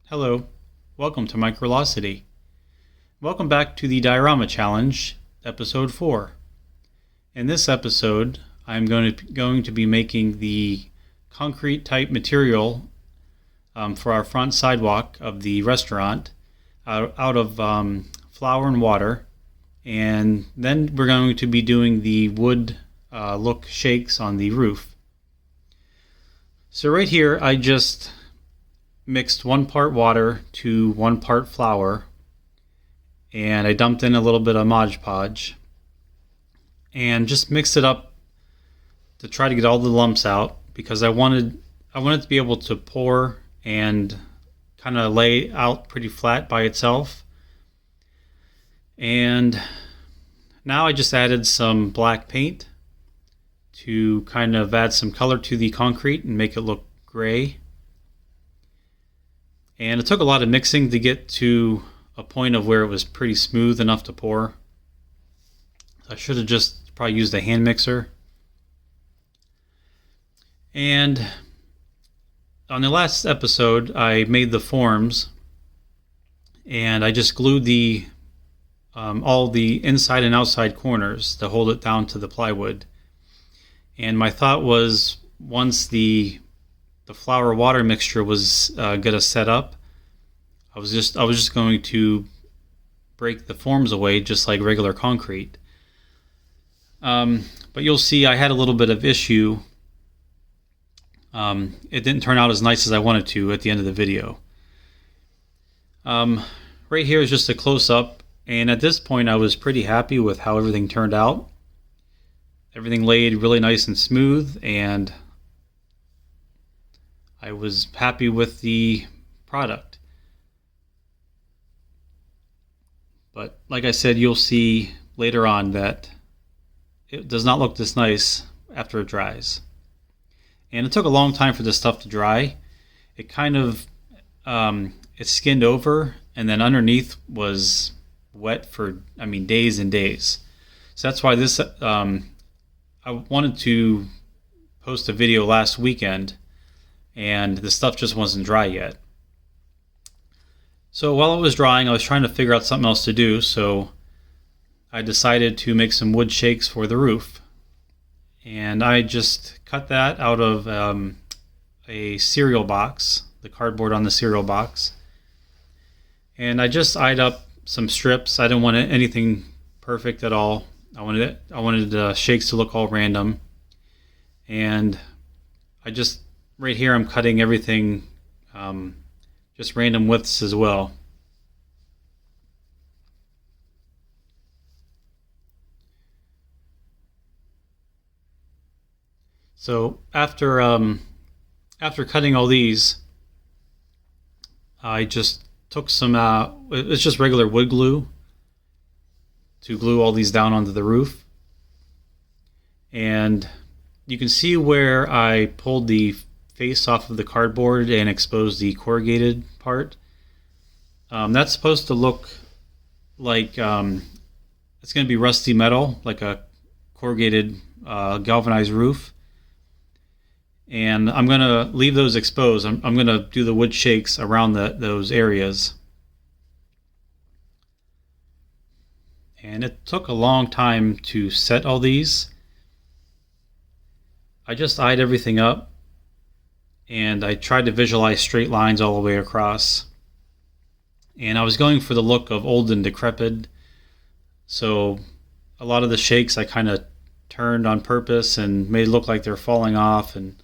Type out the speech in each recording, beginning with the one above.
Hello, welcome to Microlocity. Welcome back to the Diorama Challenge, episode 4. In this episode, I'm going to be making the concrete type material for our front sidewalk of the restaurant out of flour and water, and then we're going to be doing the wood look shakes on the roof. So right here, I just mixed 1 part water to 1 part flour, and I dumped in a little bit of Mod Podge and just mixed it up to try to get all the lumps out, because I wanted to be able to pour and kind of lay out pretty flat by itself. And now I just added some black paint to kind of add some color to the concrete and make it look gray. And it took a lot of mixing to get to a point of where it was pretty smooth enough to pour. I should have just probably used a hand mixer. And on the last episode, I made the forms, and I just glued the all the inside and outside corners to hold it down to the plywood. And my thought was, once the flour water mixture was gonna set up, I was just going to break the forms away just like regular concrete. But you'll see I had a little bit of issue. It didn't turn out as nice as I wanted to at the end of the video. Right here is just a close-up, and at this point I was pretty happy with how everything turned out. Everything laid really nice and smooth, and I was happy with the product. But like I said, you'll see later on that it does not look this nice after it dries. And it took a long time for this stuff to dry. It kind of it skinned over, and then underneath was wet for days and days. So that's why this I wanted to post a video last weekend, and the stuff just wasn't dry yet. So while it was drying, I was trying to figure out something else to do, so I decided to make some wood shakes for the roof. And I just cut that out of a cereal box, the cardboard on the cereal box. And I just eyed up some strips. I didn't want anything perfect at all. I wanted the shakes to look all random. And right here I'm cutting everything just random widths as well. So after cutting all these, I just took some it's just regular wood glue to glue all these down onto the roof. And you can see where I pulled the face off of the cardboard and exposed the corrugated part. That's supposed to look like it's going to be rusty metal, like a corrugated galvanized roof. And I'm going to leave those exposed. I'm going to do the wood shakes around those areas. And it took a long time to set all these. I just eyed everything up, and I tried to visualize straight lines all the way across. And I was going for the look of old and decrepit, so a lot of the shakes I kind of turned on purpose and made it look like they're falling off. And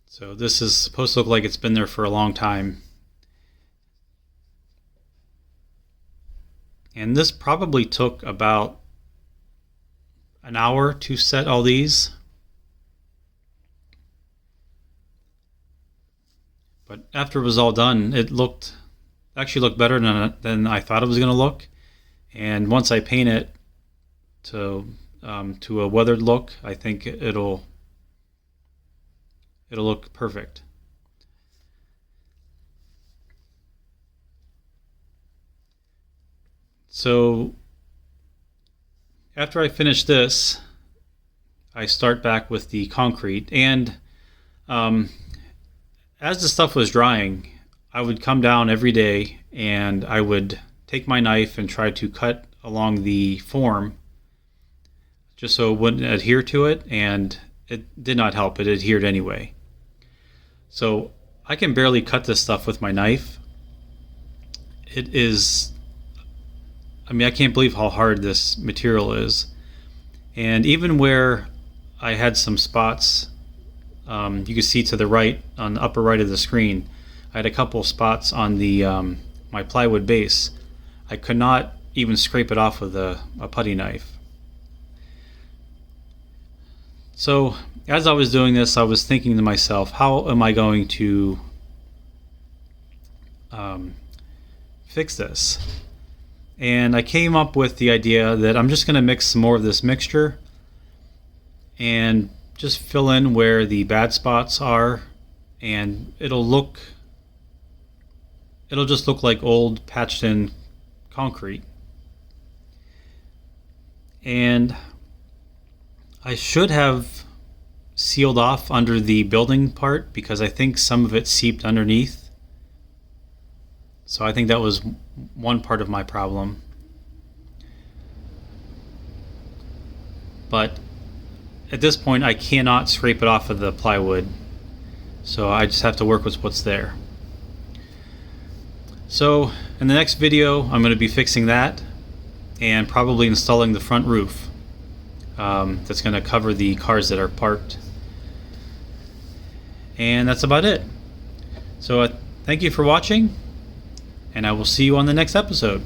so this is supposed to look like it's been there for a long time. And this probably took about an hour to set all these. But after it was all done, it actually looked better than I thought it was going to look. And once I paint it to a weathered look, I think it'll look perfect. So after I finish this, I start back with the concrete, and Um, as the stuff was drying, I would come down every day and I would take my knife and try to cut along the form just so it wouldn't adhere to it, and it did not help. It adhered anyway. So I can barely cut this stuff with my knife. It is, I can't believe how hard this material is. And even where I had some spots, you can see to the right, on the upper right of the screen, I had a couple spots on the my plywood base. I could not even scrape it off with a putty knife. So as I was doing this, I was thinking to myself, how am I going to fix this? And I came up with the idea that I'm just going to mix some more of this mixture and just fill in where the bad spots are, and it'll just look like old patched in concrete. And I should have sealed off under the building part because I think some of it seeped underneath. So I think that was one part of my problem. But at this point I cannot scrape it off of the plywood, so I just have to work with what's there. So in the next video I'm going to be fixing that and probably installing the front roof that's going to cover the cars that are parked. And that's about it. So thank you for watching, and I will see you on the next episode.